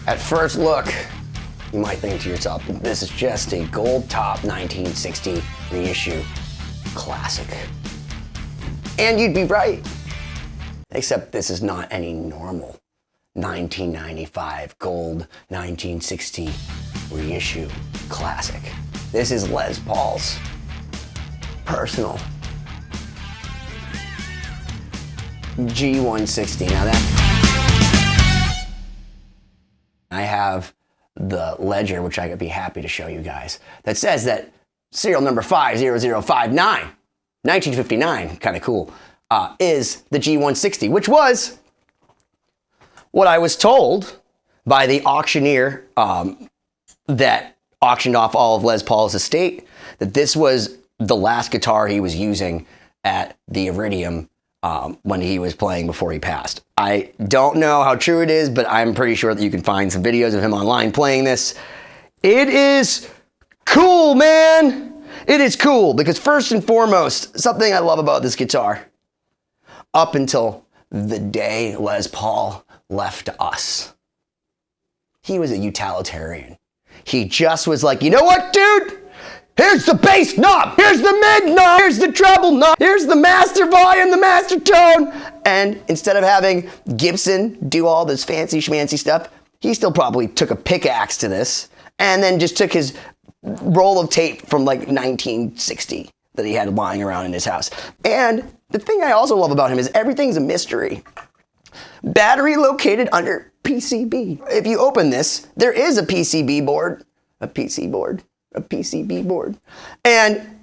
At first look, you might think to yourself, this is just a gold top 1960 reissue classic. And you'd be right. Except this is not any normal 1995 gold 1960 reissue classic. This is Les Paul's personal G160. Now that I have the ledger, which I could be happy to show you guys, that says that serial number 50059, 1959, kind of cool, is the G160, which was what I was told by the auctioneer that auctioned off all of Les Paul's estate, that this was the last guitar he was using at the Iridium when he was playing before he passed. I don't know how true it is, but I'm pretty sure that you can find some videos of him online playing this. It is cool, man. It is cool because first and foremost, something I love about this guitar, up until the day Les Paul left us, he was a utilitarian. He just was like, you know what, dude? Here's the bass knob, here's the mid knob, here's the treble knob, here's the master volume, the master tone. And instead of having Gibson do all this fancy schmancy stuff, he still probably took a pickaxe to this and then just took his roll of tape from like 1960 that he had lying around in his house. And the thing I also love about him is everything's a mystery. Battery located under PCB. If you open this, there is a PCB board, a PCB board. And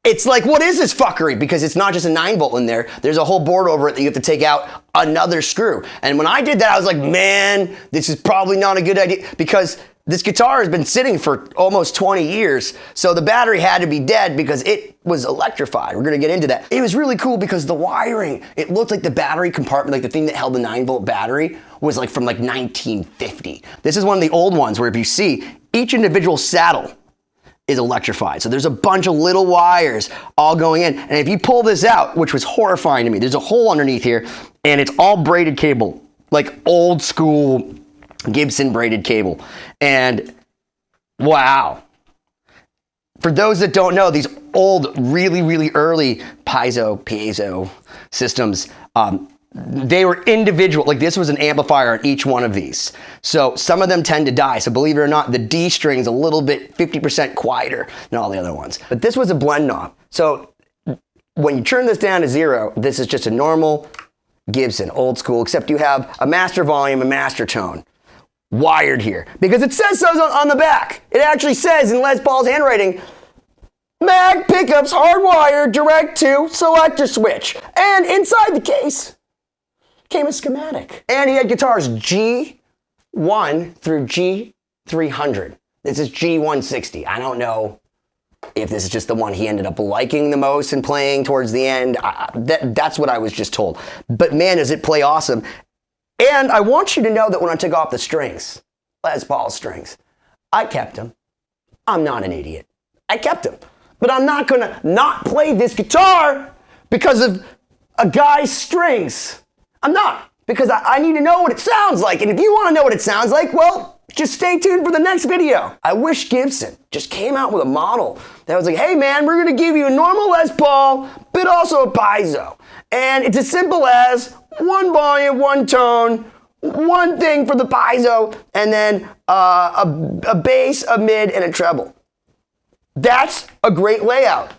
it's like, what is this fuckery? Because it's not just a 9-volt in there. There's a whole board over it that you have to take out another screw. And when I did that, I was like, man, this is probably not a good idea because this guitar has been sitting for almost 20 years. So the battery had to be dead because it was electrified. We're going to get into that. It was really cool because the wiring, it looked like the battery compartment, like the thing that held the 9-volt battery was like from like 1950. This is one of the old ones where if you see each individual saddle is electrified. So there's a bunch of little wires all going in. And if you pull this out, which was horrifying to me, there's a hole underneath here and it's all braided cable, like old school Gibson braided cable. And wow. For those that don't know, these old, really, really early piezo systems, they were individual. Like this was an amplifier on each one of these. So some of them tend to die. So believe it or not, the D string's a little bit 50% quieter than all the other ones. But this was a blend knob. So when you turn this down to 0, this is just a normal Gibson, old school, except you have a master volume, a master tone wired here. Because it says so on the back. It actually says in Les Paul's handwriting, mag pickups hardwired direct to selector switch. And inside the case came a schematic. And he had guitars G1 through G300. This is G160. I don't know if this is just the one he ended up liking the most and playing towards the end. That's what I was just told. But man, does it play awesome. And I want you to know that when I took off the strings, Les Paul strings, I kept them. I'm not an idiot. I kept them. But I'm not gonna not play this guitar because of a guy's strings. I'm not, because I need to know what it sounds like. And if you want to know what it sounds like, well, just stay tuned for the next video. I wish Gibson just came out with a model that was like, hey man, we're going to give you a normal Les Paul, but also a piezo. And it's as simple as one volume, one tone, one thing for the piezo, and then a bass, a mid, and a treble. That's a great layout.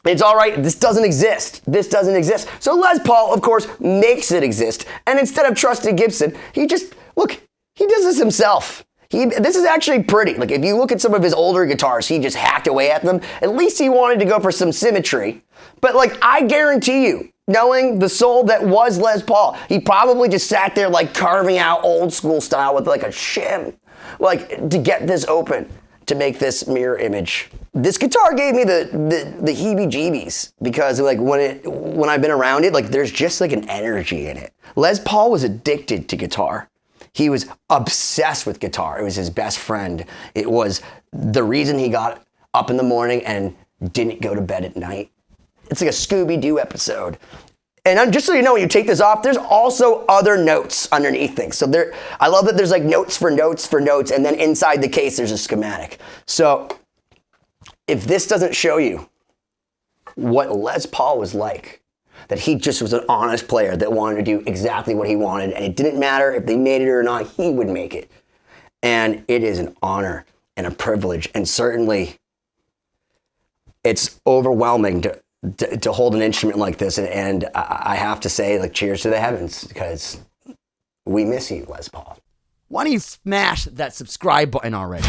It's all right, this doesn't exist. This doesn't exist. So Les Paul, of course, makes it exist. And instead of trusting Gibson, he just, look, he does this himself. This is actually pretty. Like if you look at some of his older guitars, he just hacked away at them. At least he wanted to go for some symmetry. But like, I guarantee you, knowing the soul that was Les Paul, he probably just sat there like carving out old school style with like a shim, like to get this open, to make this mirror image. This guitar gave me the heebie-jeebies because like when I've been around it, like there's just like an energy in it. Les Paul was addicted to guitar. He was obsessed with guitar. It was his best friend. It was the reason he got up in the morning and didn't go to bed at night. It's like a Scooby-Doo episode. And just so you know, when you take this off, there's also other notes underneath things. So I love that there's like notes for notes for notes, and then inside the case, there's a schematic. So if this doesn't show you what Les Paul was like, that he just was an honest player that wanted to do exactly what he wanted, and it didn't matter if they made it or not, he would make it. And it is an honor and a privilege, and certainly it's overwhelming to hold an instrument like this, and I have to say, like, cheers to the heavens, because we miss you, Les Paul. Why don't you smash that subscribe button already?